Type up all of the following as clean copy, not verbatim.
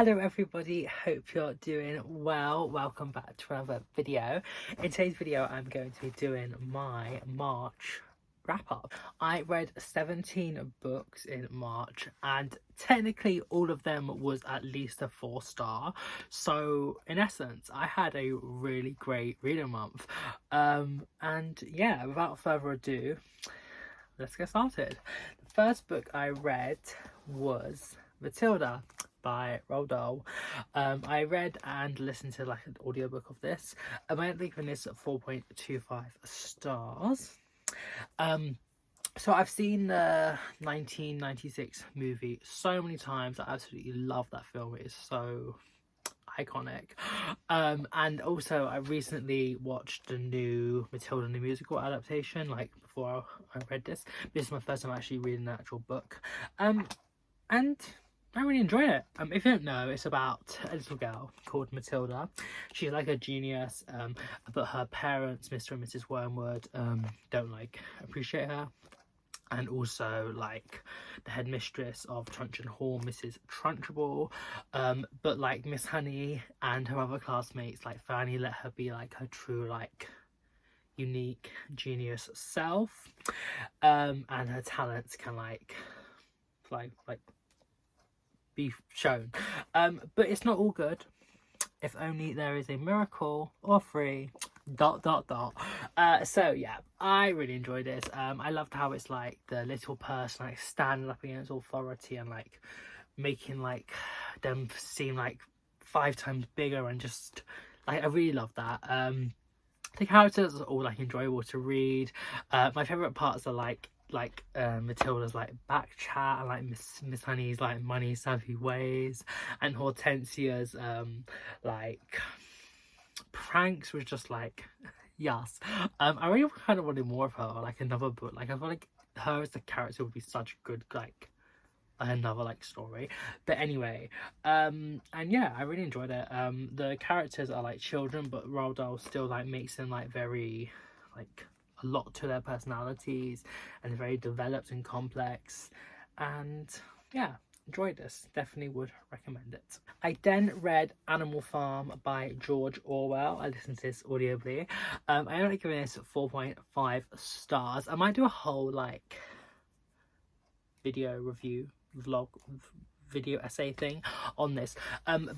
Hello everybody, hope you're doing well. Welcome back to another video. In today's video I'm going to be doing my March wrap up. I read 17 books in March and technically all of them was at least a 4-star. So in essence I had a really great reading month. And yeah, without further ado, let's get started. The first book I read was Matilda by Roald Dahl. I read and listened to like an audiobook of this. I might leave this at 4.25 stars. So I've seen the 1996 movie so many times. I absolutely love that film. It is so iconic. And also I recently watched the new Matilda the musical adaptation, like before I read this. This is my first time actually reading the actual book. And I really enjoy it. If you don't know, it's about a little girl called Matilda. She's like a genius, but her parents, Mr. and Mrs. Wormwood, don't like appreciate her. And also like the headmistress of Truncheon Hall, Mrs. Trunchbull, but like Miss Honey and her other classmates like finally let her be like her true like unique genius self, and her talents can like be shown, but it's not all good. If only there is a miracle or free ... So yeah, I really enjoyed this. I loved how it's like the little person like standing up against authority and like making like them seem like 5 times bigger, and just like I really love that. The characters are all like enjoyable to read. My favorite parts are like Matilda's like back chat and like Miss Honey's like money savvy ways, and Hortensia's like pranks was just like yes. I really kind of wanted more of her, or like another book. Like I feel like her as a character would be such a good like another like story. But anyway, and yeah, I really enjoyed it. The characters are like children, but Roald Dahl still like makes them like very like a lot to their personalities, and very developed and complex. And yeah, enjoyed this. Definitely would recommend it. I then read Animal Farm by George Orwell. I listened to this audibly. I only give this 4.5 stars. I might do a whole like video review vlog video essay thing on this,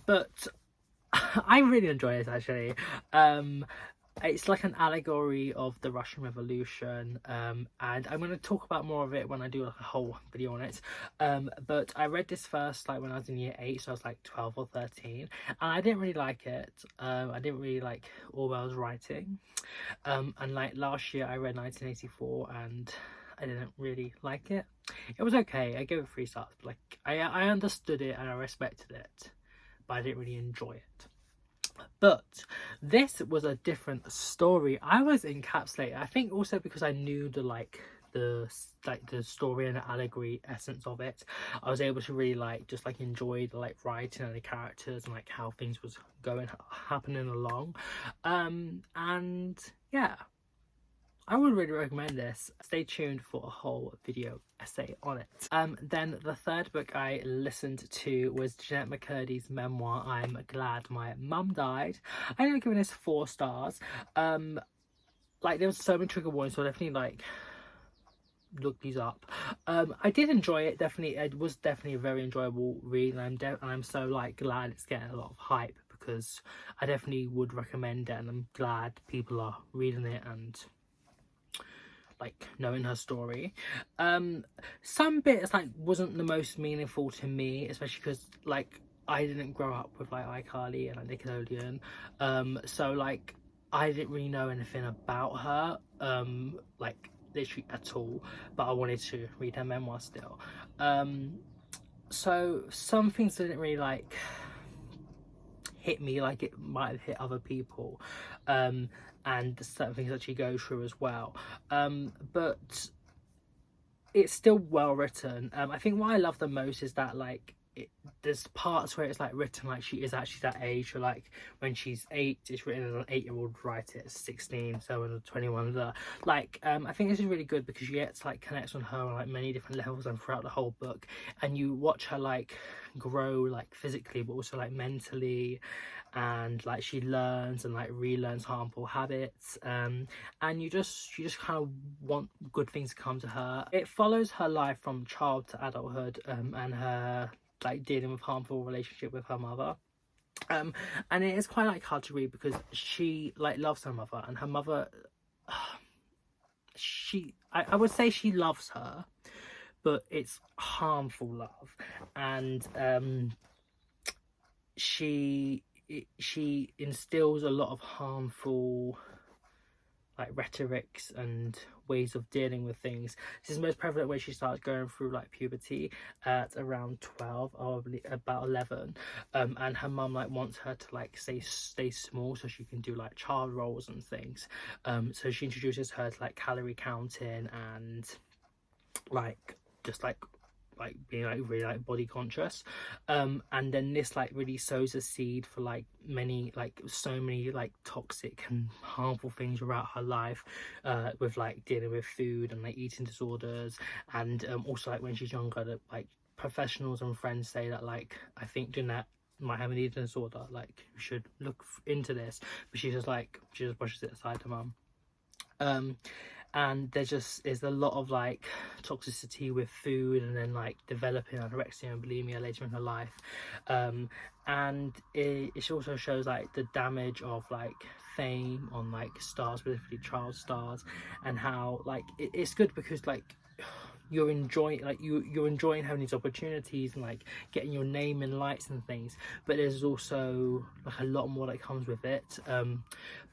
but I really enjoy it actually. It's like an allegory of the Russian Revolution, and I'm going to talk about more of it when I do like a whole video on it. But I read this first like when I was in year 8, so I was like 12 or 13, and I didn't really like it. I didn't really like Orwell's writing, and like last year I read 1984 and I didn't really like it. It was okay. I gave it 3 stars. But like I understood it and I respected it, but I didn't really enjoy it. But this was a different story. I was encapsulated, I think also because I knew the story and the allegory essence of it. I was able to really like just like enjoy the like writing and the characters and like how things was happening along. And yeah, I would really recommend this. Stay tuned for a whole video essay on it. Then the third book I listened to was Jeanette McCurdy's memoir, I'm Glad My Mum Died. I ended up giving this 4 stars. Like there was so many trigger warnings, so I definitely like look these up. I did enjoy it. Definitely, it was definitely a very enjoyable read, and I'm so like glad it's getting a lot of hype, because I definitely would recommend it, and I'm glad people are reading it and like knowing her story. Some bits like wasn't the most meaningful to me, especially because like I didn't grow up with like iCarly and like Nickelodeon, so like I didn't really know anything about her like literally at all, but I wanted to read her memoir still. So some things didn't really like hit me like it might have hit other people, and certain things that she goes through as well, but it's still well written. I think what I love the most is that like there's parts where it's like written like she is actually that age, or like when she's 8 it's written as an 8-year-old write it, 16, so in 21, like I think this is really good because you get to like connect on her on like many different levels and throughout the whole book, and you watch her like grow like physically but also like mentally, and like she learns and like relearns harmful habits, and you just kind of want good things to come to her. It follows her life from child to adulthood, and her like dealing with harmful relationship with her mother, and it is quite like hard to read because she like loves her mother, and her mother I would say she loves her, but it's harmful love, and she instills a lot of harmful like rhetorics and ways of dealing with things. This is most prevalent when she starts going through like puberty at around 12 or about 11, and her mum like wants her to like stay small so she can do like child roles and things, so she introduces her to like calorie counting and like just like being like really like body conscious, and then this like really sows a seed for like so many like toxic and harmful things throughout her life, with like dealing with food and like eating disorders, and also like when she's younger that like professionals and friends say that like I think Jeanette might have an eating disorder, like you should look into this, but she just brushes it aside to mum. And there's a lot of like toxicity with food, and then like developing anorexia and bulimia later in her life, and it also shows like the damage of like fame on like stars, specifically child stars, and how like it's good because like you're enjoying having these opportunities and like getting your name in lights and things, but there's also like a lot more that comes with it.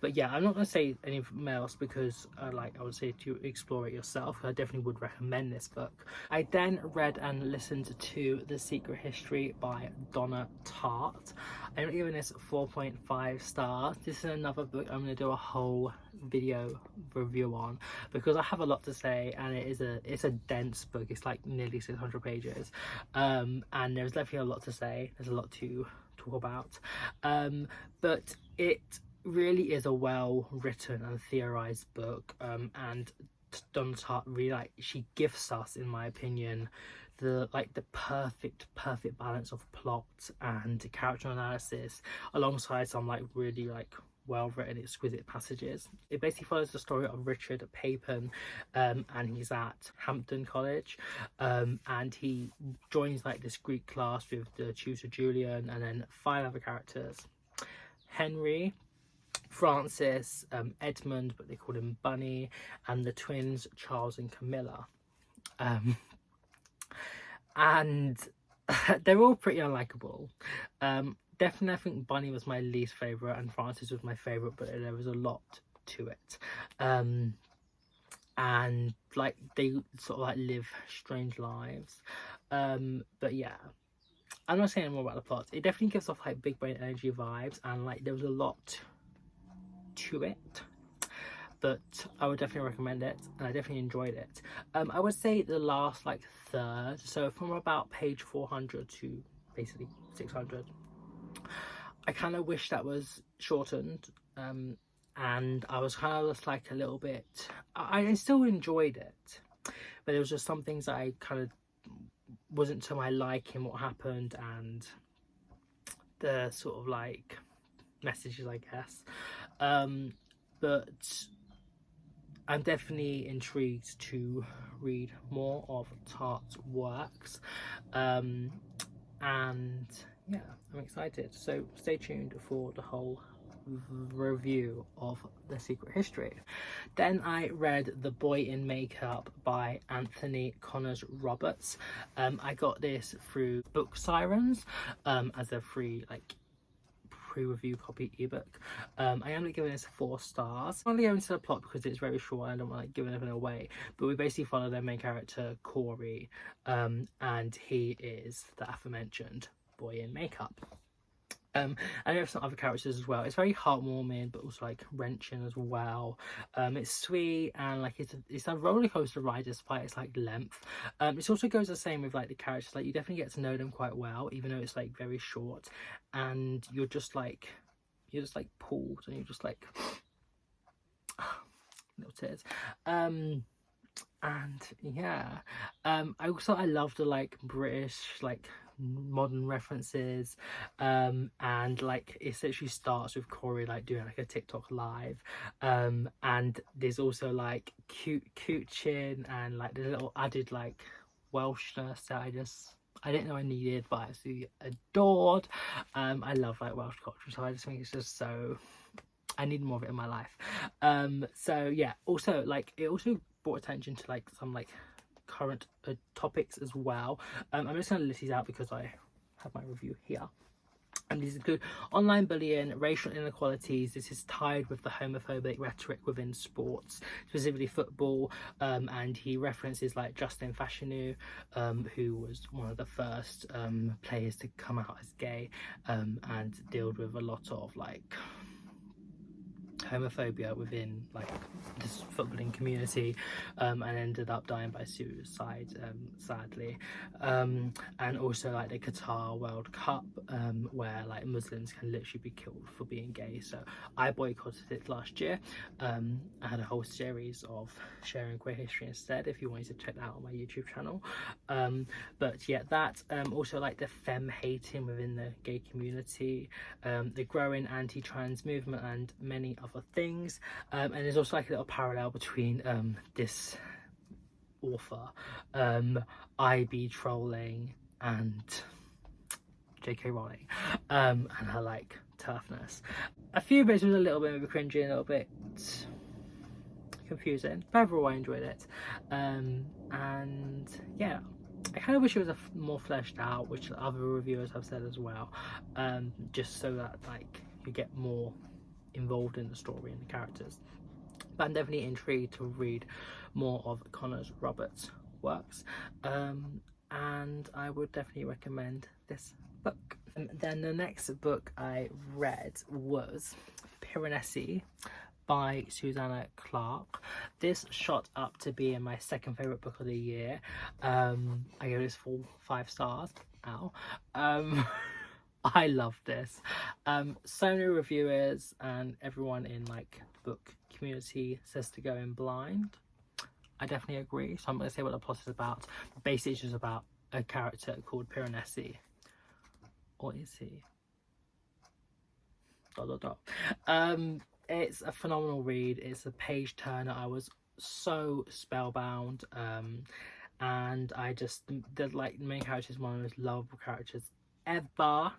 But yeah, I'm not gonna say anything else because I would say to explore it yourself. I definitely would recommend this book. I then read and listened to The Secret History by Donna Tartt. I'm giving this 4.5 stars. This is another book I'm going to do a whole video review on because I have a lot to say, and it's a dense book. It's like nearly 600 pages, and there's definitely a lot to say. There's a lot to talk about, but it really is a well written and theorized book, and Donna Tartt really she gifts us, in my opinion, the perfect balance of plot and character analysis alongside some really well written exquisite passages. It basically follows the story of Richard Papin, and he's at Hampton College, and he joins this Greek class with the tutor Julian and then 5 other characters: Henry, Francis, Edmund, but they call him Bunny, and the twins Charles and Camilla. And they're all pretty unlikable. Definitely I think Bunny was my least favourite and Francis was my favourite, but there was a lot to it. And they sort of live strange lives. But yeah, I'm not saying more about the plot. It definitely gives off big brain energy vibes, and there was a lot to it, but I would definitely recommend it, and I definitely enjoyed it. I would say the last third, so from about page 400 to basically 600, I kind of wish that was shortened, and I was kind of just a little bit, I still enjoyed it, but there was just some things that I kind of wasn't to my liking what happened, and the sort of messages, I guess. But I'm definitely intrigued to read more of Tartt's works, and yeah, I'm excited, so stay tuned for the whole review of The Secret History. Then I read The Boy in Makeup by Anthony Connors Roberts. I got this through Book Sirens as a free pre-review copy ebook. I am giving this 4 stars. I'm only going into the plot because it's very short and I don't want to give anything away, but we basically follow their main character Corey, and he is the aforementioned boy in makeup. And there are some other characters as well. It's very heartwarming, but also like wrenching as well. It's sweet and like it's a roller coaster ride despite its like length. It also goes the same with like the characters. Like you definitely get to know them quite well, even though it's like very short, and you're just like pulled, and you're just like little tears. And yeah, I love the like British like modern references, and like it literally starts with Corey like doing like a TikTok live, and there's also like cute chin and like the little added like Welshness that I didn't know I needed, but I absolutely adored. I love like Welsh culture, so I just think it's just so, I need more of it in my life. So yeah, also like it also brought attention to like some like current topics as well. I'm just going to list these out because I have my review here. And these include online bullying, racial inequalities. This is tied with the homophobic rhetoric within sports, specifically football. And he references like Justin Fashanu, who was one of the first players to come out as gay, and dealt with a lot of like homophobia within like this footballing community, and ended up dying by suicide, sadly. And also like the Qatar World Cup, where like Muslims can literally be killed for being gay. So I boycotted it last year. I had a whole series of sharing queer history instead, if you wanted to check that out on my YouTube channel. But yeah, that also like the femme hating within the gay community, the growing anti-trans movement, and many other things. And there's also like a little parallel between this author, IB trolling, and JK Rowling, and her like toughness. A few bits was a little bit maybe cringy, a little bit confusing, but overall I enjoyed it. And yeah, I kind of wish it was more fleshed out, which other reviewers have said as well, just so that like you get more involved in the story and the characters. But I'm definitely intrigued to read more of Connor Roberts' works, and I would definitely recommend this book. And then the next book I read was Piranesi by Susanna Clarke. This shot up to be in my second favourite book of the year. I gave this full 5 stars. Ow. I love this. So many reviewers and everyone in like the book community says to go in blind. I definitely agree. So I'm going to say what the plot is about. Basically, it's just about a character called Piranesi. Or is he? ... It's a phenomenal read. It's a page turner. I was so spellbound. And I just, the like main character is one of the most lovable characters ever.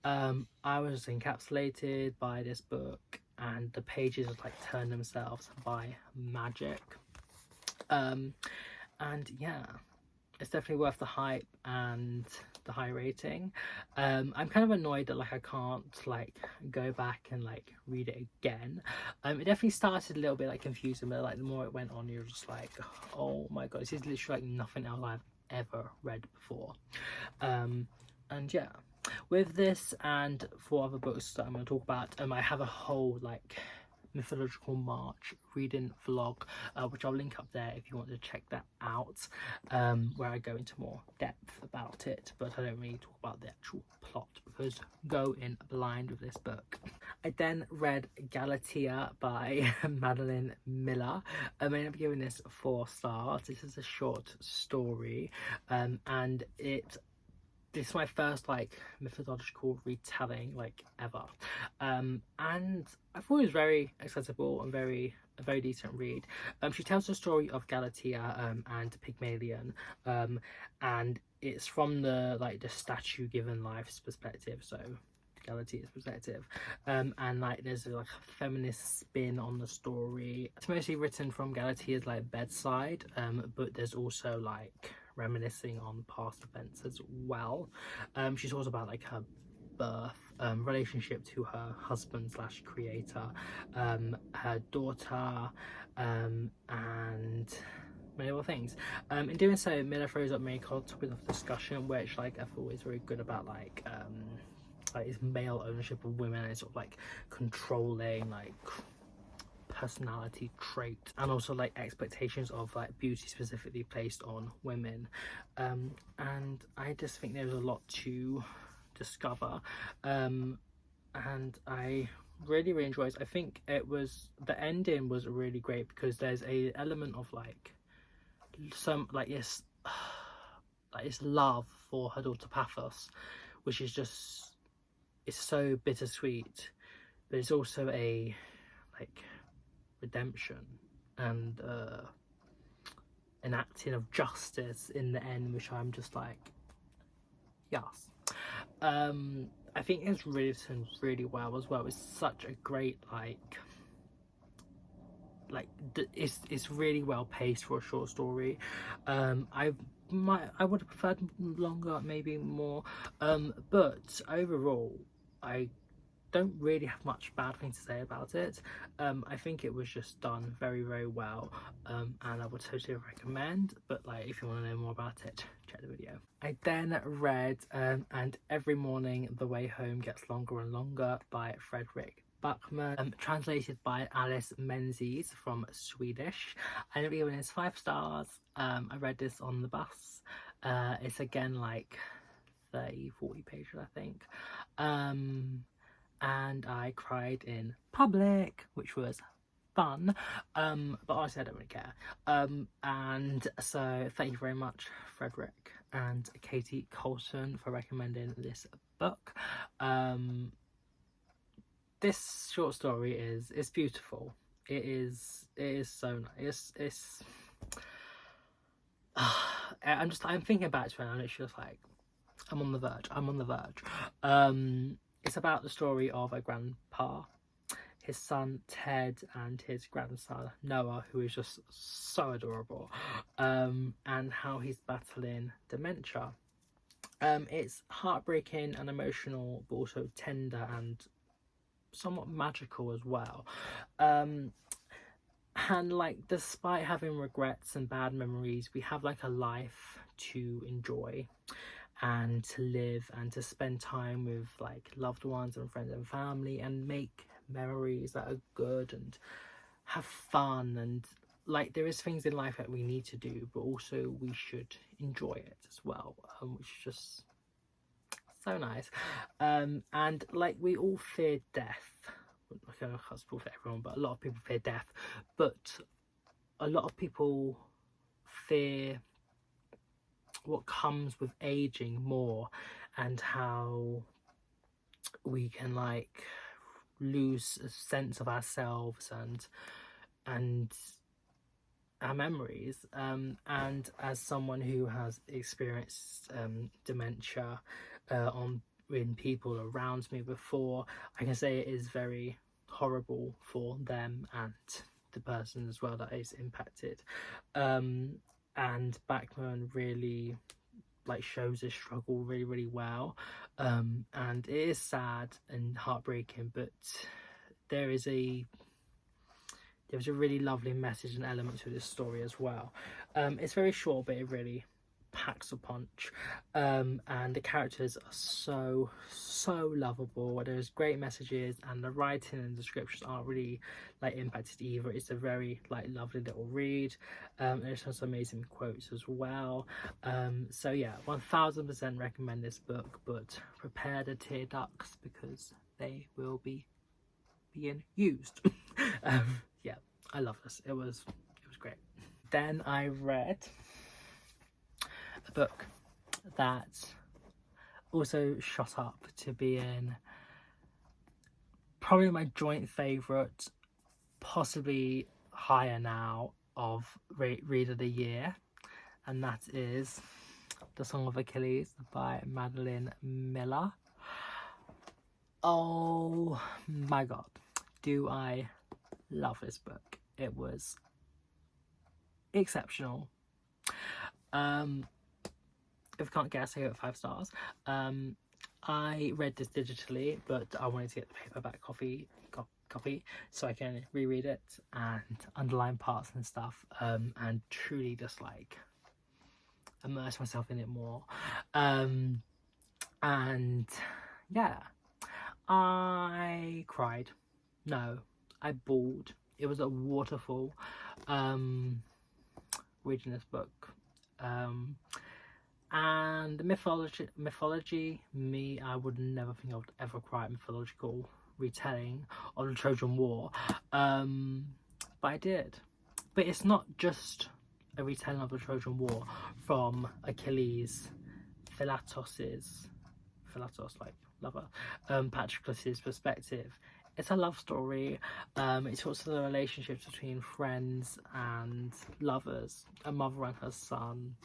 I was encapsulated by this book, and the pages like turn themselves by magic. And yeah, it's definitely worth the hype and the high rating. I'm kind of annoyed that like I can't like go back and like read it again. It definitely started a little bit like confusing, but like the more it went on, you're just like, oh my god, this is literally like nothing else I've ever read before. And yeah, with this and 4 other books that I'm going to talk about, I have a whole like mythological march reading vlog, which I'll link up there if you want to check that out, where I go into more depth about it, but I don't really talk about the actual plot because go in blind with this book. I then read Galatea by Madeline Miller. I ended up giving this 4 stars. This is a short story, and this is my first like mythological retelling like ever, and I thought it was very accessible and a very decent read. She tells the story of Galatea and Pygmalion, and it's from the statue given life's perspective, so Galatea's perspective, and like there's like a feminist spin on the story. It's mostly written from Galatea's like bedside, but there's also like reminiscing on past events as well. She talks about like her birth, relationship to her husband slash creator, her daughter, and many other things. In doing so, Miller throws up many topics of discussion, which like I thought was very good about like like this male ownership of women, and sort of like controlling like personality trait, and also like expectations of like beauty specifically placed on women. And I just think there's a lot to discover, and I really enjoyed it. I think the ending was really great because there's a element of like some like this like this love for her daughter Paphos, which is just, it's so bittersweet, but it's also a like redemption and an acting of justice in the end, which I'm just like, yes. I think it's written really well as well. It's such a great it's really well paced for a short story. I would have preferred longer, maybe more, but overall I don't really have much bad thing to say about it. I think it was just done very well, and I would totally recommend. But like, if you want to know more about it, check the video. I then read And Every Morning the Way Home Gets Longer and Longer by Fredrik Backman, translated by Alice Menzies from Swedish. I ended up giving this 5 stars. I read this on the bus. It's again like 30-40 pages, I think, and I cried in public, which was fun, but honestly I don't really care. And so thank you very much, Fredrik and Katie Colton, for recommending this book. This short story it's beautiful. It is so nice. It's I'm thinking back to it and it's just like, I'm on the verge. It's about the story of a grandpa, his son Ted, and his grandson Noah, who is just so adorable, and how he's battling dementia. It's heartbreaking and emotional, but also tender and somewhat magical as well. And like, despite having regrets and bad memories, we have like a life to enjoy and to live and to spend time with like loved ones and friends and family and make memories that are good and have fun. And like, there is things in life that we need to do, but also we should enjoy it as well, which is just so nice. And like, we all fear death. I can't speak for everyone, but a lot of people fear death, but a lot of people fear what comes with aging more, and how we can like lose a sense of ourselves and our memories. And as someone who has experienced dementia in people around me before, I can say it is very horrible for them and the person as well that is impacted. And Backman really like shows this struggle really well, and it is sad and heartbreaking, but there's a really lovely message and element to this story as well. It's very short, but it really packs a punch, and the characters are so lovable. There's great messages, and the writing and descriptions aren't really like impacted either. It's a very like lovely little read. There's some amazing quotes as well. So yeah, 1000% recommend this book, but prepare the tear ducts because they will be being used. Yeah, I love this. It was great. Then I read a book that also shot up to being probably my joint favourite, possibly higher now, of read of the year, and that is The Song of Achilles by Madeline Miller. Oh my god, do I love this book. It was exceptional. If I can't guess, I give it 5 stars. I read this digitally, but I wanted to get the paperback copy so I can reread it and underline parts and stuff, and truly just like immerse myself in it more. And yeah, I cried. No, I bawled. It was a waterfall reading this book. And mythology, me, I would never think I would ever cry at mythological retelling of the Trojan War. But I did. But it's not just a retelling of the Trojan War from Achilles, Philatos like lover, Patroclus's perspective. It's a love story. It talks to the relationships between friends and lovers, a mother and her son,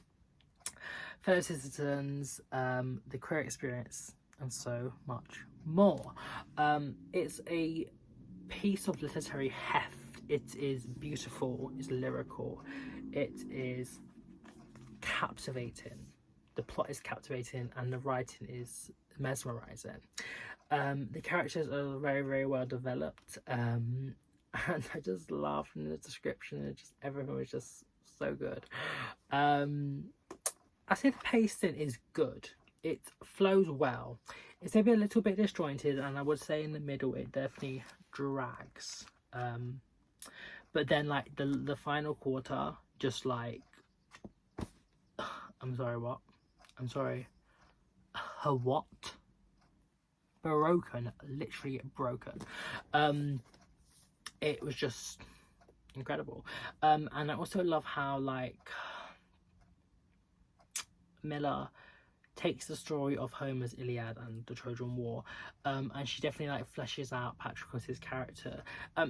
fellow citizens, the queer experience, and so much more. It's a piece of literary heft. It is beautiful, it's lyrical, it is captivating. The plot is captivating and the writing is mesmerizing. The characters are very, very well developed, and I just laughed in the description, and just everything was just so good. I say the pacing is good. It flows well. It's maybe a little bit disjointed, and I would say in the middle it definitely drags. But then like the final quarter, just like, I'm sorry, what? I'm sorry. What? Broken, literally broken. It was just incredible. And I also love how like Miller takes the story of Homer's Iliad and the Trojan War, and she definitely like fleshes out Patroclus's character.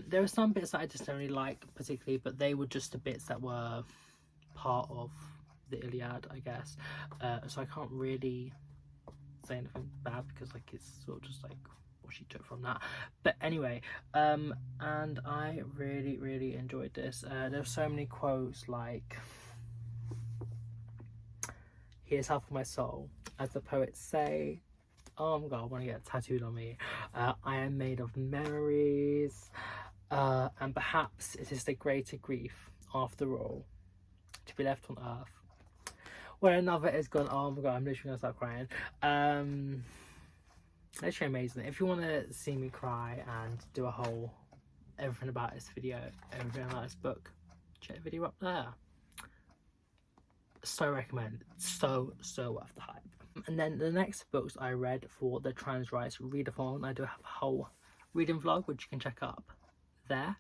There are some bits that I just don't really like particularly, but they were just the bits that were part of the Iliad, I guess. So I can't really say anything bad because like it's sort of just like what she took from that. But anyway, and I really, really enjoyed this. There's so many quotes like, "Here's half of my soul, as the poets say." Oh my god, I want to get it tattooed on me. "I am made of memories, and perhaps it is the greater grief, after all, to be left on earth." When another is gone, oh my god, I'm literally gonna start crying. Literally amazing. If you want to see me cry and do a whole everything about this video, everything about this book, check the video up there. So recommend. So worth the hype. And then the next books I read for the Trans Rights Readathon, I do have a whole reading vlog which you can check up there.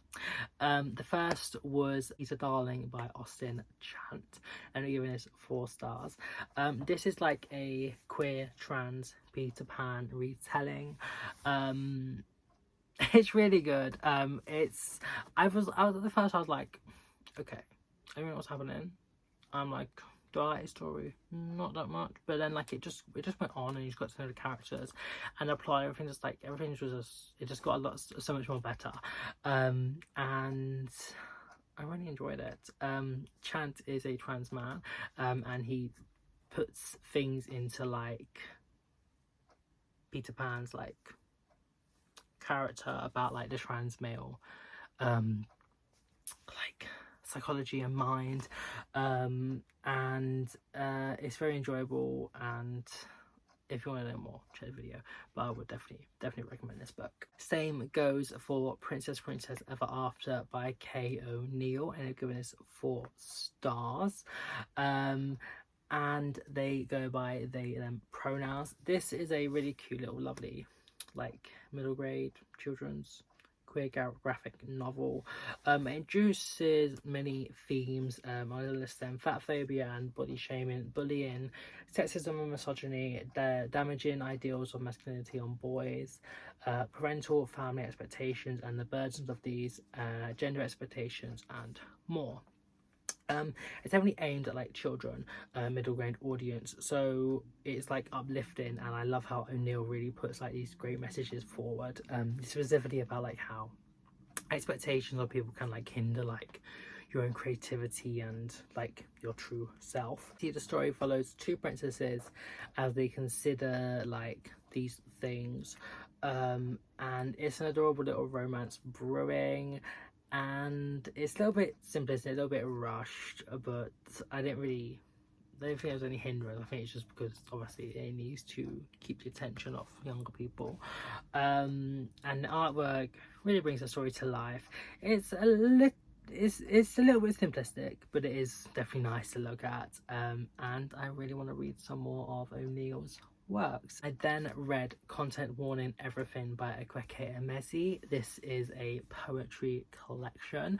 The first was He's a Darling by Austin Chant, and I'm giving this 4 stars. This is like a queer trans Peter Pan retelling. It's really good. I was at the first I was like, okay, I don't know what's happening. I'm like, do I like his story? Not that much. But then like it just went on, and you just got to know the characters and the plot. Everything just got so much more better. And I really enjoyed it. Chant is a trans man, and he puts things into like Peter Pan's like character about like the trans male, like psychology and mind, and it's very enjoyable. And if you want to know more, check the video, but I would definitely recommend this book. Same goes for Princess Ever After by Kay O'Neill, and I've given this 4 stars. And they go by they them pronouns. This is a really cute little lovely like middle grade children's queer graphic novel. It introduces many themes. I'm going to list them: fat phobia and body shaming, bullying, sexism and misogyny, the damaging ideals of masculinity on boys, parental family expectations and the burdens of these, gender expectations, and more. It's definitely aimed at like children, middle grade audience, so it's like uplifting, and I love how O'Neill really puts like these great messages forward, specifically about like how expectations of people can like hinder like your own creativity and like your true self. See, the story follows 2 princesses as they consider like these things, and it's an adorable little romance brewing. And it's a little bit simplistic, a little bit rushed, but I didn't really I don't think there's any hindrance. I think it's just because obviously it needs to keep the attention of younger people. And the artwork really brings the story to life. It's a little it's a little bit simplistic, but it is definitely nice to look at. And I really want to read some more of O'Neill's works. I then read Content Warning Everything by Akweke Emezi. This is a poetry collection.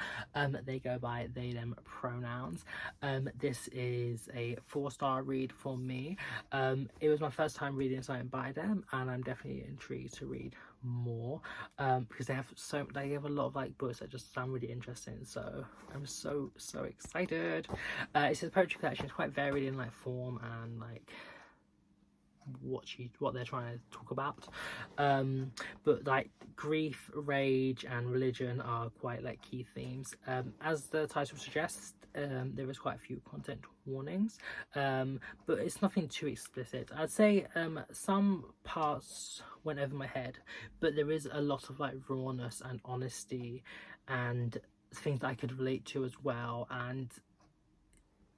They go by they them pronouns. This is a 4-star read for me. It was my first time reading something by them, and I'm definitely intrigued to read more, because they have a lot of like books that just sound really interesting, so I'm so excited. It's a poetry collection. It's quite varied in like form and like what they're trying to talk about, but like grief, rage and religion are quite like key themes. As the title suggests, there is quite a few content warnings, but it's nothing too explicit. I'd say some parts went over my head, but there is a lot of like rawness and honesty and things that I could relate to as well, and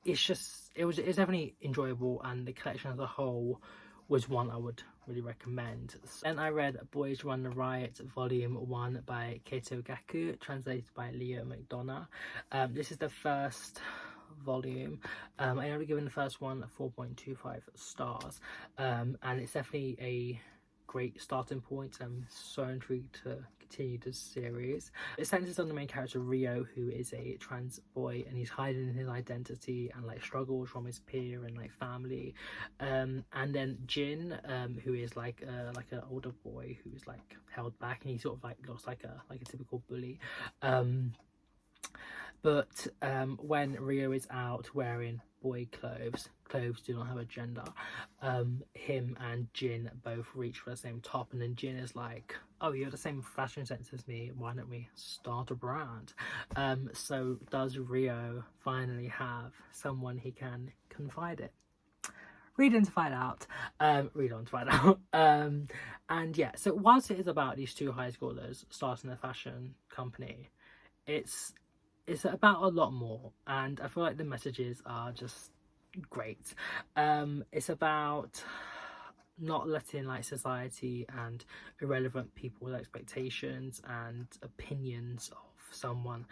it's definitely enjoyable, and the collection as a whole was one I would really recommend. Then I read Boys Run the Riot Volume 1 by Keito Gaku, translated by Leo McDonough. This is the first volume. I only given the first one 4.25 stars, and it's definitely a great starting point. I'm so intrigued to continue this series. It centers on the main character Rio, who is a trans boy, and he's hiding his identity and like struggles from his peer and like family. And then Jin, who is like an older boy who's like held back, and he sort of like looks like a typical bully. But when Rio is out wearing boy clothes do not have a gender, him and Jin both reach for the same top, and then Jin is like, oh, you have the same fashion sense as me, why don't we start a brand? So does Rio finally have someone he can confide in? Read on to find out. And yeah, so whilst it is about these two high schoolers starting a fashion company, it's about a lot more, and I feel like the messages are just great. It's about not letting like society and irrelevant people's expectations and opinions of someone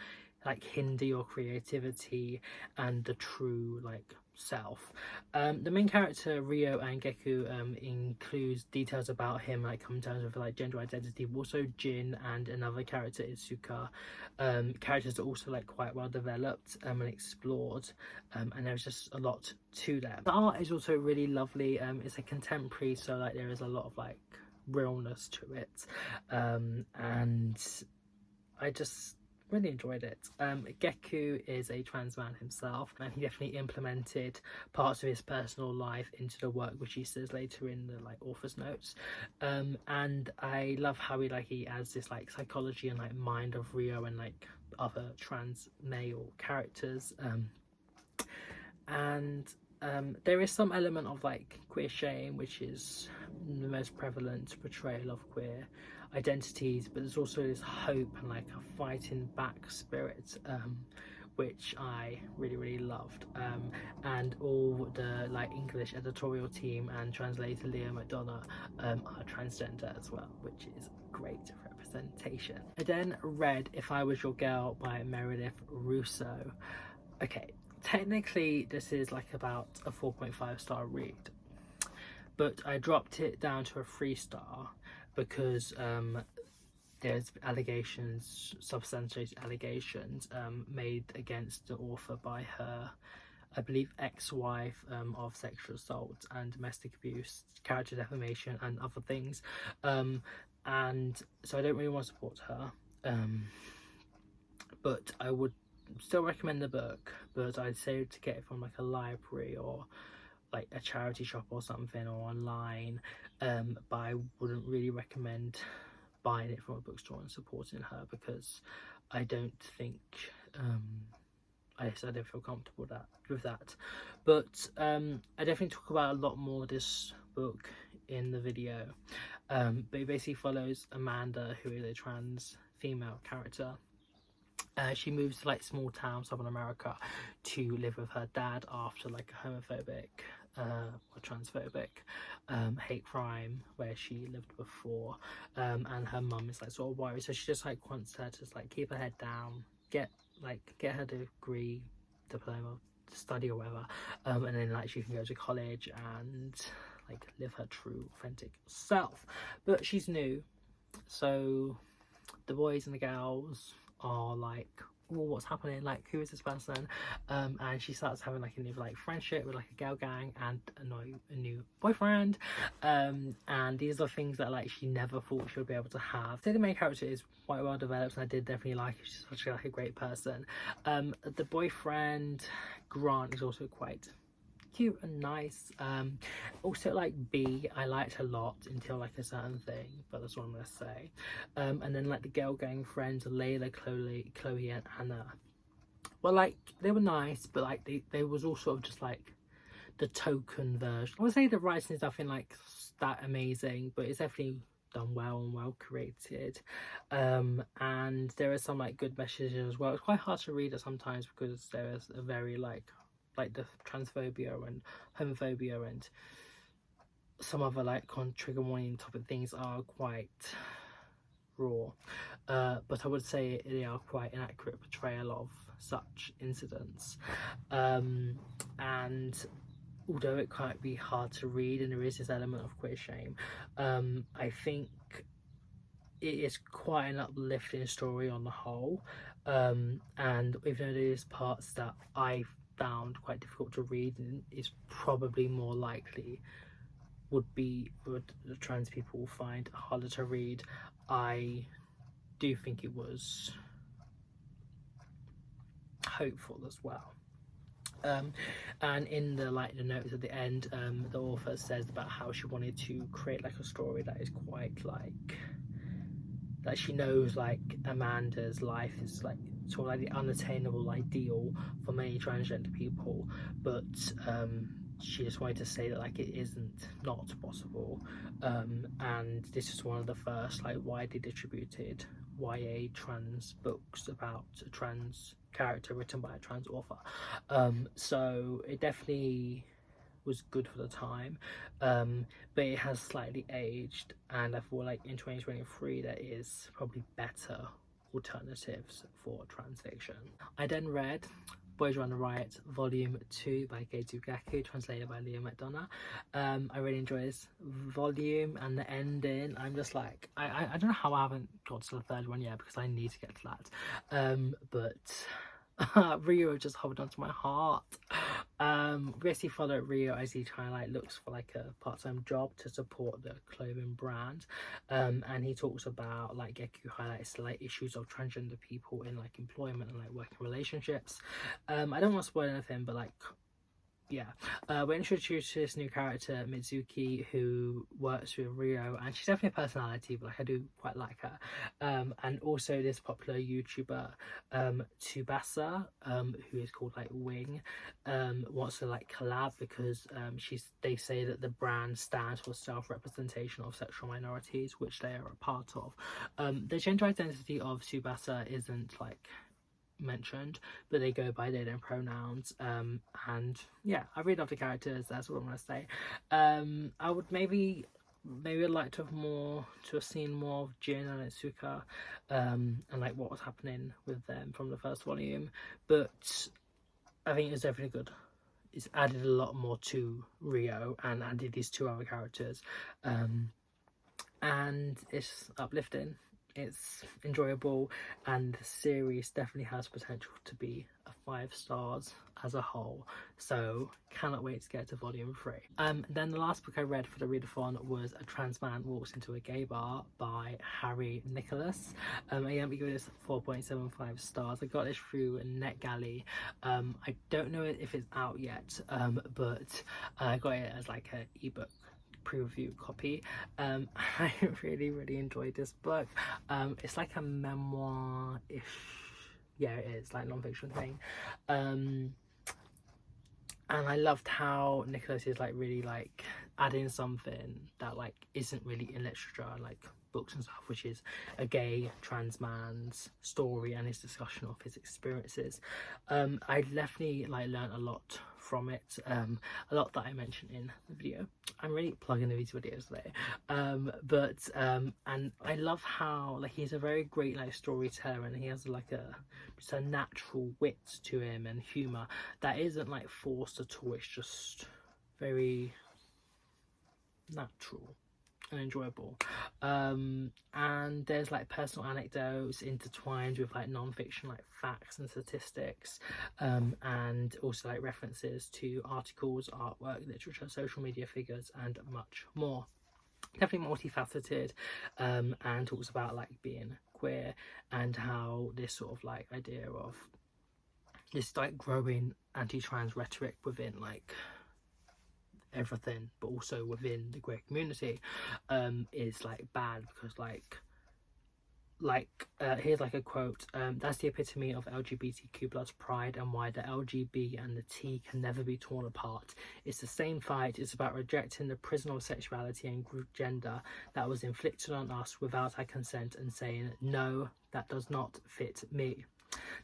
like hinder your creativity and the true like self. The main character Rio and Geku includes details about him like come terms with like gender identity, but also Jin and another character Itsuka, characters are also like quite well developed and explored, and there's just a lot to them. The art is also really lovely. It's a contemporary, so like there is a lot of like realness to it, and I just really enjoyed it. Geku is a trans man himself, and he definitely implemented parts of his personal life into the work, which he says later in the like author's notes. And I love how he adds this like psychology and like mind of Rio and like other trans male characters. And there is some element of like queer shame, which is the most prevalent portrayal of queer identities, but there's also this hope and like a fighting back spirit, which I really loved. And all the like English editorial team and translator Leo McDonough are transgender as well, which is great representation. I then read If I Was Your Girl by Meredith Russo. Okay, technically this is like about a 4.5-star read, but I dropped it down to a 3-star because there's substantiated allegations made against the author by her, I believe, ex-wife, of sexual assault and domestic abuse, character defamation and other things, and so I don't really want to support her, but I would still recommend the book, but I'd say to get it from like a library or like a charity shop or something, or online, but I wouldn't really recommend buying it from a bookstore and supporting her, because I don't think I don't feel comfortable with that. But I definitely talk about a lot more of this book in the video, but it basically follows Amanda, who is a trans female character, She moves to like small town Southern America to live with her dad after like a homophobic or transphobic hate crime where she lived before, and her mum is like sort of worried, so she just like wants her to just like keep her head down, get her degree, diploma, study or whatever, and then like she can go to college and like live her true authentic self. But she's new, so the boys and the girls are like, oh, what's happening, like who is this person, and she starts having like a new like friendship with like a girl gang and a new boyfriend, and these are things that like she never thought she would be able to have. So the main character is quite well developed, and I did definitely like her. She's such like a great person. The boyfriend Grant is also quite cute and nice. Also like B, I liked a lot until like a certain thing, but that's what I'm gonna say. And then like the girl gang friends, Layla, Chloe and Anna, well, like they were nice, but like they was all sort of just like the token version. I would say the writing is nothing like that amazing, but it's definitely done well and well created, and there are some like good messages as well. It's quite hard to read it sometimes because there is a very like the transphobia and homophobia and some other like trigger warning topic things are quite raw, but I would say they are quite an accurate portrayal of such incidents, and although it might be hard to read and there is this element of queer shame, I think it is quite an uplifting story on the whole, and even though there's parts that I found quite difficult to read and is probably more likely would trans people find harder to read, I do think it was hopeful as well. And in the the notes at the end, the author says about how she wanted to create like a story that is quite like that she knows like Amanda's life is like sort of like the unattainable ideal for many transgender people, but she just wanted to say that like it isn't not possible, and this is one of the first like widely distributed YA trans books about a trans character written by a trans author, so it definitely was good for the time, but it has slightly aged, and I feel like in 2023 there is probably better alternatives for trans fiction. I then read Boys Run the Riot Volume 2 by Keiichi Gaku, translated by Leah McDonough. I really enjoy this volume, and the ending, I'm just like, I don't know how I haven't got to the third one yet because I need to get to that, but Rio just hovered onto my heart. We basically follow Rio as he kind of like looks for like a part-time job to support the clothing brand, and he talks about like Geku highlights like issues of transgender people in like employment and like working relationships. I don't want to spoil anything, but like yeah, we're introduced to this new character Mitsuki who works with Rio, and she's definitely a personality, but like I do quite like her, and also this popular YouTuber Tsubasa, who is called like Wing, wants to like collab because they say that the brand stands for self-representation of sexual minorities, which they are a part of. The gender identity of Tsubasa isn't like mentioned, but they go by they, their pronouns, and yeah, I really love the characters. That's what I'm gonna say. I would maybe I'd like to have seen more of Jin and Itsuka, and like what was happening with them from the first volume, but I think it's definitely good. It's added a lot more to Rio and added these two other characters, and it's uplifting, it's enjoyable, and the series definitely has potential to be a 5 stars as a whole, so cannot wait to get to volume 3. Then the last book I read for the readathon was A Trans Man Walks Into a Gay Bar by Harry Nicholas. I am giving this 4.75 stars. I got this through NetGalley. I don't know if it's out yet, but I got it as like an ebook preview copy. I really enjoyed this book. It's like a memoir-ish, yeah, it is like non-fiction thing, and I loved how Nicholas is like really like adding something that like isn't really in literature, like books and stuff, which is a gay trans man's story and his discussion of his experiences. I definitely like learned a lot from it, a lot that I mentioned in the video. I'm really plugging these videos there, and I love how like he's a very great like storyteller, and he has like just a natural wit to him and humor that isn't like forced at all. It's just very natural and enjoyable, and there's like personal anecdotes intertwined with like non-fiction like facts and statistics, and also like references to articles, artwork, literature, social media figures, and much more. Definitely multifaceted, and talks about like being queer and how this sort of like idea of this like growing anti-trans rhetoric within like everything, but also within the queer community, is like bad, because here's like a quote: that's the epitome of LGBTQ plus pride, and why the LGB and the T can never be torn apart. It's the same fight. It's about rejecting the prison of sexuality and gender that was inflicted on us without our consent, and saying, no, that does not fit me.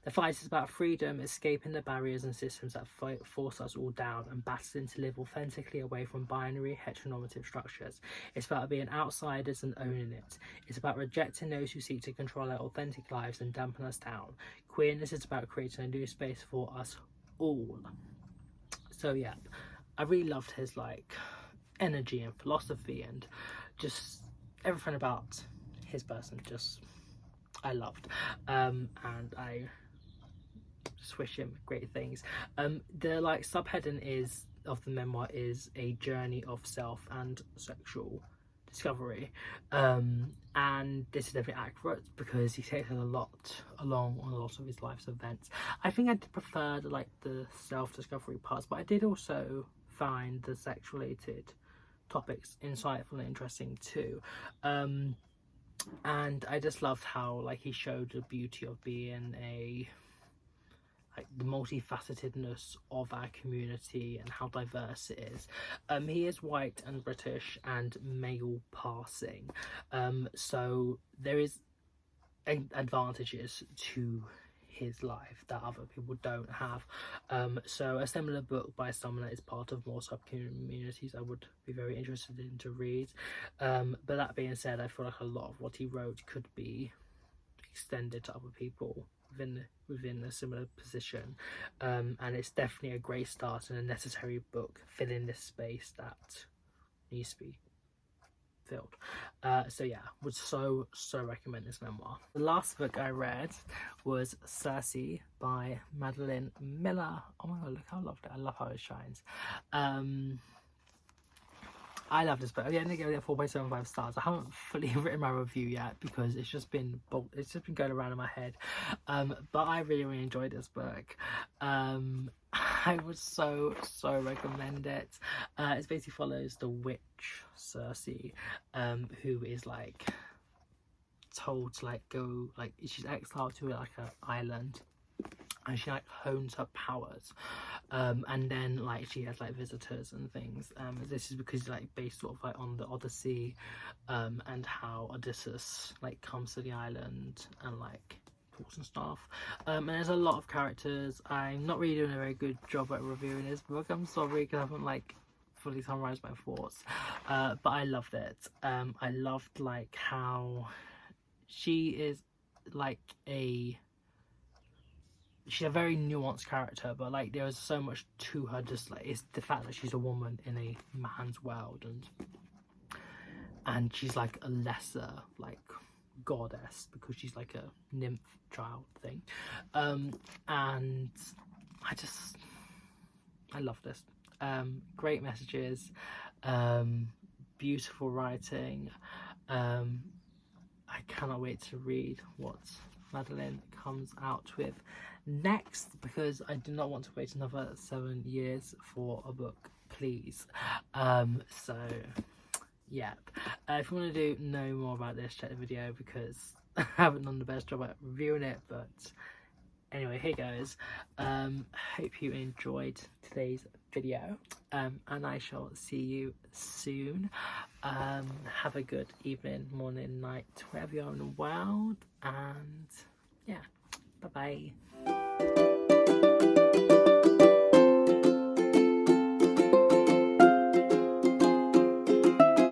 The fight is about freedom, escaping the barriers and systems that force us all down, and battling to live authentically away from binary heteronormative structures. It's about being outsiders and owning it. It's about rejecting those who seek to control our authentic lives and dampen us down. Queerness is about creating a new space for us all. So yeah, I really loved his like energy and philosophy, and just everything about his person just I loved, and I just wish him great things. The like subheading is of the memoir is a journey of self and sexual discovery, and this is definitely accurate because he takes us a lot along on a lot of his life's events. I think I did prefer like the self-discovery parts, but I did also find the sex related topics insightful and interesting too. And I just loved how like he showed the beauty of being like the multifacetedness of our community and how diverse it is. He is white and British and male passing, so there is advantages to his life that other people don't have. So a similar book by someone that is part of more sub communities I would be very interested in to read, but that being said, I feel like a lot of what he wrote could be extended to other people within a similar position, and it's definitely a great start and a necessary book filling this space that needs to be filled. So yeah, would so recommend this memoir. The last book I read was Circe by Madeline Miller. Oh my god, look how lovely! I love how it shines. I love this book. I'm gonna give it 4.75 stars. I haven't fully written my review yet because it's just been going around in my head. But I really enjoyed this book. I would so recommend it. It basically follows the witch Circe, who is like told to like go, like she's exiled to like an island, and she like hones her powers, and then like she has like visitors and things. This is because like based sort of like on the Odyssey, and how Odysseus like comes to the island and like talks and stuff. And there's a lot of characters. I'm not really doing a very good job at reviewing this book, I'm sorry, because I haven't like fully summarized my thoughts, but I loved it. I loved like how she is like she's a very nuanced character, but like there is so much to her. Just like it's the fact that she's a woman in a man's world, and she's like a lesser like goddess because she's like a nymph child thing, and I love this. Great messages, beautiful writing. I cannot wait to read what Madeline comes out with next, because I do not want to wait another 7 years for a book, please. So yeah, if you want to know more about this, check the video, because I haven't done the best job at reviewing it, but anyway, here goes. Hope you enjoyed today's video, and I shall see you soon. Have a good evening, morning, night, wherever you are in the world, and yeah, bye bye.